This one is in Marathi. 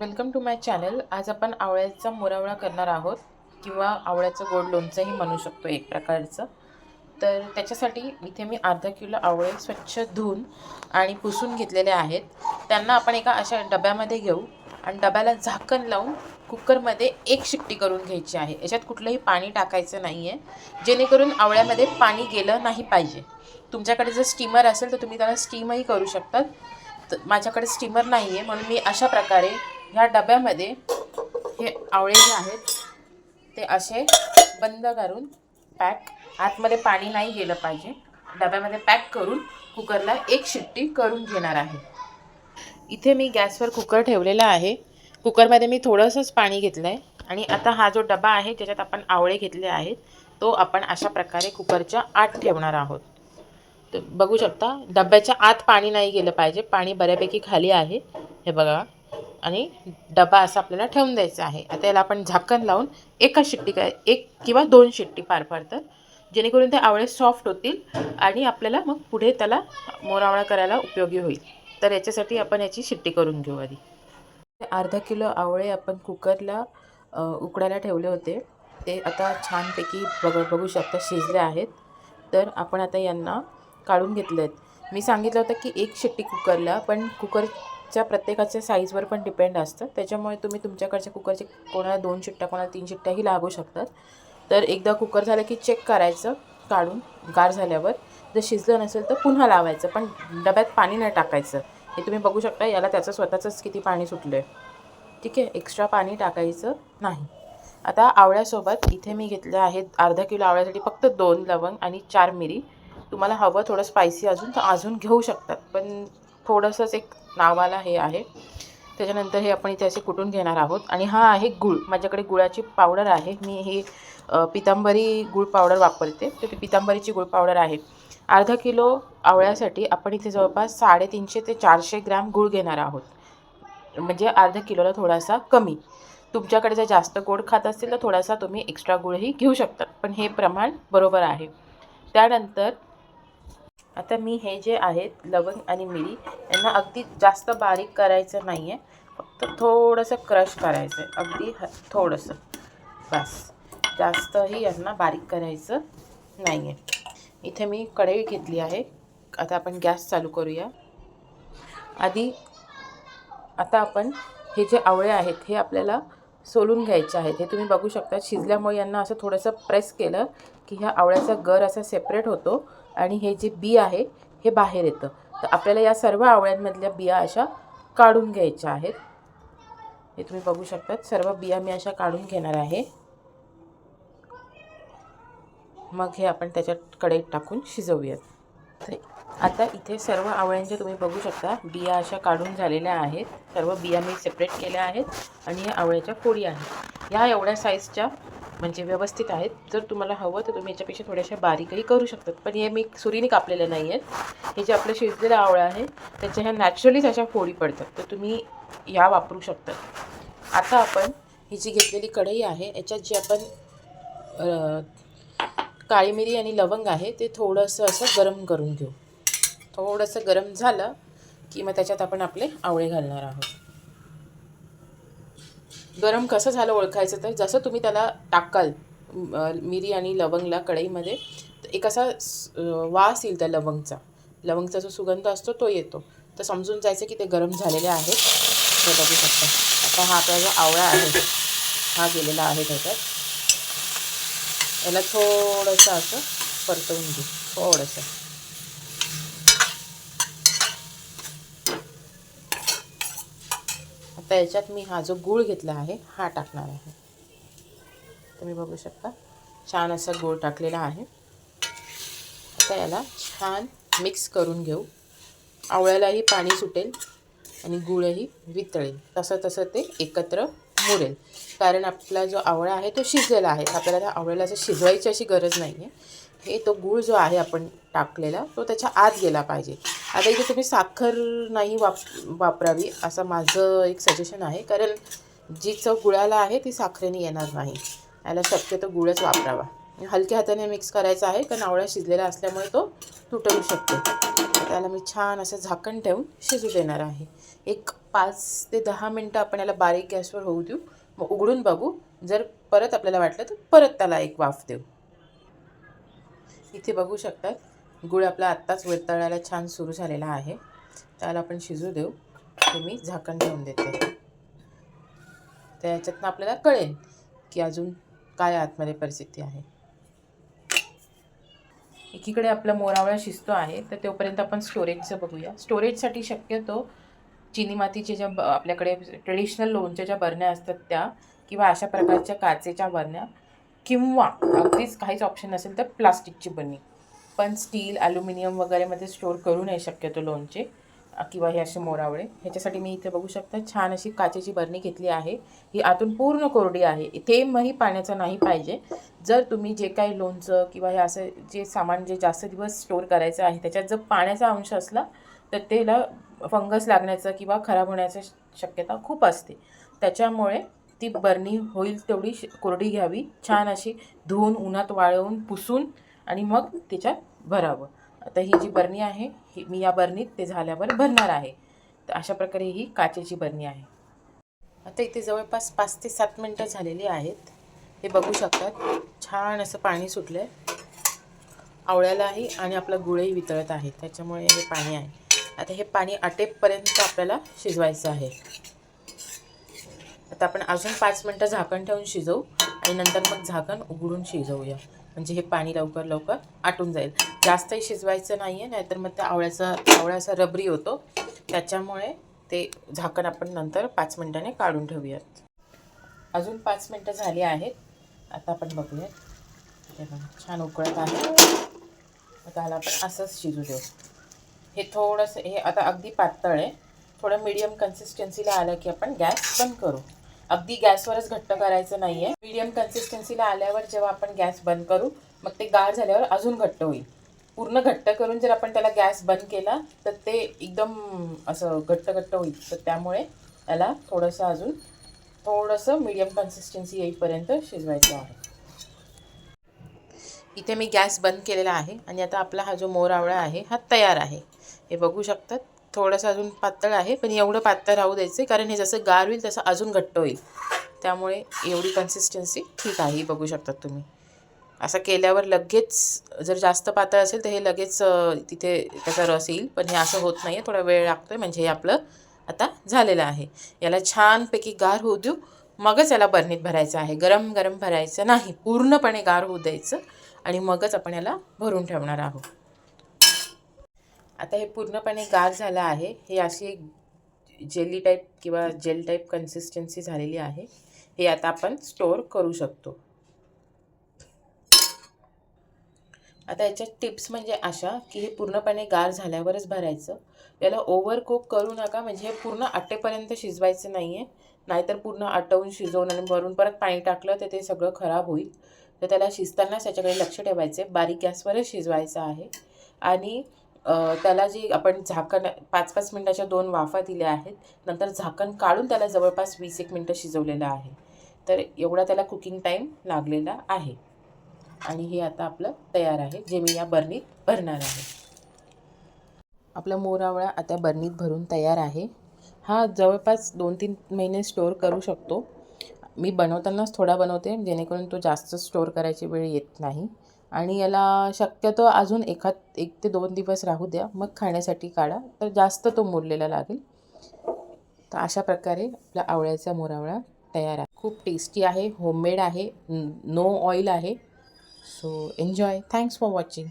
Welcome to my channel. आज आपण आवळ्याचा मुरावळा करणार आहोत किंवा आवळ्याचं गोड लोणचंही म्हणू शकतो एक प्रकारचं. तर त्याच्यासाठी इथे मी अर्धा किलो आवळे स्वच्छ धुवून आणि पुसून घेतलेले आहेत. त्यांना आपण एका अशा डब्यामध्ये घेऊ आणि डब्याला झाकण लावून कुकरमध्ये एक शिट्टी करून घ्यायची आहे. याच्यात कुठलंही पाणी टाकायचं नाही आहे, जेणेकरून आवळ्यामध्ये पाणी गेलं नाही पाहिजे. तुमच्याकडे जर स्टीमर असेल तर तुम्ही त्याला स्टीमही करू शकतात. तर माझ्याकडे स्टीमर नाही आहे, म्हणून मी अशा प्रकारे ह्या डब्यामध्ये हे आवळे जे आहेत ते असे बंद करून आतमध्ये पाणी नाही गेलं पाहिजे, डब्यामध्ये पॅक करून कुकरला एक शिट्टी करून घेणार आहे. इथे मी गॅसवर कुकर ठेवलेला आहे. कुकरमध्ये मी थोडंसंच पाणी घेतलं आहे आणि आता हा जो डबा आहे ज्याच्यात आपण आवळे घेतले आहेत तो आपण अशा प्रकारे कुकरच्या आत ठेवणार आहोत. तर बघू शकता डब्याच्या आत पाणी नाही गेलं पाहिजे, पाणी बऱ्यापैकी खाली आहे हे बघा. आणि डबा असा आपल्याला ठेवून द्यायचा आहे. आता याला आपण झाकण लावून एका शिट्टी एक किंवा दोन शिट्टी फार तर, जेणेकरून ते आवळे सॉफ्ट होतील आणि आपल्याला मग पुढे त्याला मोरावळा करायला उपयोगी होईल. तर याच्यासाठी आपण याची शिट्टी करून घेऊ आधी. अर्धा किलो आवळे आपण कुकरला उकडायला ठेवले होते, ते आता छानपैकी बघू शकता शिजले आहेत. तर आपण आता यांना काढून घेतले आहेत. मी सांगितलं होतं की एक शिट्टी कुकरला, पण कुकरच्या प्रत्येकाच्या साईजवर पण डिपेंड असतं, त्याच्यामुळे तुम्ही तुमच्याकडच्या कुकरचे कोणाला 2 शिट्ट्या कोणाला 3 शिट्ट्याही लागू शकतात. तर एकदा कुकर झालं की चेक करायचं काढून गार झाल्यावर. जर शिजलं नसेल तर पुन्हा लावायचं, पण डब्यात पाणी नाही टाकायचं. हे तुम्ही बघू शकता, याला त्याचं स्वतःचंच किती पाणी सुटलं आहे. ठीक आहे, एक्स्ट्रा पाणी टाकायचं नाही. आता आवळ्यासोबत इथे मी घेतले आहेत अर्धा किलो आवळ्यासाठी फक्त 2 लवंग आणि 4 मिरी. तुम्हाला हवं थोडं स्पायसी अजून तर अजून घेऊ शकतात, पण थोडंसंच एक नावाला हे आहे. त्याच्यानंतर हे आपण इथे असे कुटून घेणार आहोत. आणि हा आहे गूळ. माझ्याकडे गुळाची पावडर आहे. मी ही पितांबरी गूळ पावडर वापरते, तर ती पितांबरीची गूळ पावडर आहे. अर्धा किलो आवळ्यासाठी आपण इथे जवळपास 350 ते 400 ग्रॅम गूळ घेणार आहोत, म्हणजे अर्धा किलोला थोडासा कमी. तुमच्याकडे जर जास्त गोड खात असतील तर थोडासा तुम्ही एक्स्ट्रा गूळही घेऊ शकतात, पण हे प्रमाण बरोबर आहे. त्यानंतर आता मी हे जे आहेत लवंग आणि मिरी यांना अगदी जास्त बारीक करायचं नाही आहे, फक्त थोडंसं क्रश करायचं आहे, अगदी थोडंसं बस. जास्तही यांना बारीक करायचं नाही आहे. इथे मी कढई घेतली आहे. आता आपण गॅस चालू करूया. आता आपण हे जे आवळे आहेत हे आपल्याला सोलून घ्यायचे आहेत. हे तुम्ही बघू शकता, शिजल्यामुळे यांना असं थोडंसं प्रेस केलं की ह्या आवळ्याचा गर असा सेपरेट होतो आणि हे जे बी आहे हे बाहेर येतं. तर आपल्याला या सर्व आवळ्यांमधल्या बिया अशा काढून घ्यायच्या आहेत. हे तुम्ही बघू शकता, सर्व बिया मी अशा काढून घेणार आहे. मग हे आपण त्याच्यात कढईत टाकून शिजवूयात. तर आता इथे सर्व आवळ्यांच्या तुम्ही बघू शकता बिया अशा काढून झालेल्या आहेत. सर्व बिया मी सेपरेट केल्या आहेत आणि या आवळ्याच्या फोडी आहेत. ह्या एवढ्या साईजच्या म्हणजे व्यवस्थित आहेत. जर तुम्हाला हवं तर तुम्ही याच्यापेक्षा थोड्याशा बारीकही करू शकतात, पण हे मी सुरीने कापलेले नाही आहेत. हे जे आपलं शिजलेलं आवळं आहे त्याच्या ह्या नॅचरलीच अशा फोडी पडतात, तर तुम्ही ह्या वापरू शकतात. आता आपण ही जी घेतलेली कढई आहे याच्यात जी आपण काळी मिरी आणि लवंग आहे ते थोडंसं असं गरम करून घेऊ. थोडंसं गरम झालं की मग त्याच्यात आपण आपले आवळे घालणार आहोत. गरम कसं झालं ओळखायचं, तर जसं तुम्ही त्याला टाकाल मिरी आणि लवंगला कढईमध्ये, तर एक असा वास येईल त्या लवंगचा जो सुगंध असतो तो येतो. तर समजून जायचं की ते गरम झालेले आहेत. हे बघू शकता. आता हा आपला जो आवळा आहे हा गेलेला आहे त्याच्यात. याला थोडंसं असं परतवून घेऊ, थोडंसं. आता याच्यात मी हा जो गूळ घेतला आहे हा टाकणार आहे. तुम्ही बघू शकता छान असा गूळ टाकलेला आहे. आता याला छान मिक्स करून घेऊ. आवळ्यालाही पाणी सुटेल आणि गूळही वितळेल, तसं ते एकत्र मुरेल. कारण आपला जो आवळा आहे तो शिजलेला आहे, आपल्याला त्या आवळ्याला असं शिजवायची अशी गरज नाही आहे. हे तो गूळ जो आहे आपण टाकलेला तो त्याच्या आत गेला पाहिजे. आता इथे तुम्ही साखर नाही वापरावी असं माझं एक सजेशन आहे, कारण जी चव गुळाला आहे ती साखरेने येणार नाही. याला शक्यतो गुळच वापरावा. हलक्या हाताने मिक्स करायचा आहे, कारण आवळा शिजलेला असल्यामुळे तो तुटू शकतो. त्याला मी छान असं झाकण ठेवून शिजू देणार आहे. एक 5 ते 10 मिनटं आपण याला बारीक गॅसवर होऊ देऊ. मग उघडून बघू. जर परत आपल्याला वाटलं तर परत त्याला एक वाफ देऊ. इथे बघू शकतात गूळ आपला आत्ताच वितळायला छान सुरू झालेला आहे. त्याला आपण शिजू देऊ. ते मी झाकण ठेवून देते. त्याच्यातनं आपल्याला कळेल की अजून काय आतमध्ये परिस्थिती आहे. एकीकडे आपला मोरावळा शिजतो आहे, तर तोपर्यंत आपण स्टोरेजचं बघूया. स्टोरेजसाठी शक्यतो चिनी मातीच्या ज्या आपल्याकडे ट्रेडिशनल लोणच्या ज्या बरण्या असतात त्या, किंवा अशा प्रकारच्या काचेच्या बरण्या, किंवा अगदीच काहीच ऑप्शन नसेल तर प्लास्टिकची बरणी. पण स्टील, ॲल्युमिनियम वगैरेमध्ये स्टोअर करू नये शक्यतो लोणचे किंवा हे असे मोरावळे. ह्याच्यासाठी मी इथे बघू शकता छान अशी काचेची बरणी घेतली आहे. ही आतून पूर्ण कोरडी आहे. थेंबही पाण्याचा नाही पाहिजे. जर तुम्ही जे काही लोणचं किंवा हे असं जे सामान जे जास्त दिवस स्टोअर करायचं आहे त्याच्यात जर पाण्याचा अंश असला तर त्याला फंगस लागण्याचं किंवा खराब होण्याची शक्यता खूप असते. त्याच्यामुळे ती बरणी होईल तेवढी कोरडी घ्यावी. छान अशी धुवून, उन्हात वाळवून, पुसून आणि मग त्याच्यात भरावं. आता ही जी बरणी आहे ही मी या बरणीत ते झाल्यावर भरणार आहे. तर अशा प्रकारे ही काचेची बरणी आहे. आता इथे जवळपास 5 ते 7 मिनटं झालेली आहेत. हे बघू शकतात छान असं पाणी सुटलं आहे आवळ्यालाही आणि आपला गुळही वितळत आहे. त्याच्यामुळे हे पाणी आहे. आता हे पाणी आटेपर्यंत आपल्याला शिजवायचं आहे. आता आपण अजून 5 मिनटं झाकण ठेवून शिजवू आणि नंतर मग झाकण उघडून शिजवूया. म्हणजे हे पाणी लवकर लवकर आटून जाईल. जास्तही शिजवायचं नाही आहे, नाहीतर मग त्या आवळा असा रबरी होतो. त्याच्यामुळे ते झाकण आपण नंतर 5 मिनटाने काढून ठेवूयात. अजून 5 मिनटं झाली आहेत. आता आपण बघूयात. हे बघा छान उकळत आहे. त्याला आपण असंच शिजू देऊ. हे थोडंसं हे आता अगदी पातळ आहे. थोडं मीडियम कन्सिस्टन्सीला आलं की आपण गॅस बंद करू. अगदी गॅसवरच घट्ट करायचं नाही आहे. मीडियम कन्सिस्टन्सीला आल्यावर जेव्हा आपण गॅस बंद करू मग ते गार झाल्यावर अजून घट्ट होईल. पूर्ण घट्ट करून जर आपण त्याला गॅस बंद केला तर ते एकदम असं घट्ट होईल. तर त्यामुळे त्याला थोडंसं मीडियम कन्सिस्टन्सी येईपर्यंत शिजवायचं आहे. इथे मी गॅस बंद केलेला आहे आणि आता आपला हा जो मोरावळा आहे हा तयार आहे. हे बघू शकतात. थोडंसं अजून पातळ आहे, पण एवढं पातळ राहू द्यायचं कारण हे जसं गार होईल तसं अजून घट्ट होईल. त्यामुळे एवढी कन्सिस्टन्सी ठीक आहे. ही बघू शकतात तुम्ही. असं केल्यावर लगेच जर जास्त पातळ असेल तर हे लगेच तिथे त्याचा रस येईल, पण हे असं होत नाही आहे. थोडा वेळ लागतो आहे. म्हणजे हे आपलं आता झालेलं आहे. याला छानपैकी गार होऊ देऊ, मगच याला बरणीत भरायचं आहे. गरम गरम भरायचं नाही, पूर्णपणे गार होऊ द्यायचं आणि मगच आपण याला भरून ठेवणार आहोत. आता हे पूर्णपणे गार झालं आहे. हे अशी एक जेली टाईप किंवा जेल टाईप कन्सिस्टन्सी झालेली आहे. हे आता आपण स्टोअर करू शकतो. आता याच्यात टिप्स म्हणजे अशा की हे पूर्णपणे गार झाल्यावरच भरायचं. याला ओव्हर कुक करू नका. म्हणजे हे पूर्ण आटेपर्यंत शिजवायचं नाही आहे. नाहीतर पूर्ण आटवून शिजवून आणि वरून परत पाणी टाकलं तर ते सगळं खराब होईल. तर त्याला शिजतानाच त्याच्याकडे लक्ष ठेवायचं आहे. बारीक गॅसवरच शिजवायचं आहे. आणि त्याला जी आपण झाकण 5-5 मिनटाच्या 2 वाफा दिल्या आहेत. नंतर झाकण काढून त्याला जवळपास 20-1 मिनटं शिजवलेलं आहे. तर एवढा त्याला कुकिंग टाईम लागलेला आहे. आणि हे आता आपलं तयार आहे, जे मी या बरणीत भरणार आहे. आपला मोरावळा आता बरणीत भरून तयार आहे. हा जवळपास 2-3 महिने स्टोअर करू शकतो. मी बनवतानाच थोडा बनवते जेणेकरून तो जास्त स्टोअर करायची वेळ येत नाही. आणि याला शक्यतो अजून 1 ते 2 दिवस राहू द्या, मग खाण्यासाठी काढा, तर जास्त तो मुरलेला लागेल. तर अशा प्रकारे आपला आवळ्याचा मोरावळा तयार आहे. खूप टेस्टी आहे, होममेड आहे, नो ऑइल आहे. So enjoy. Thanks for watching.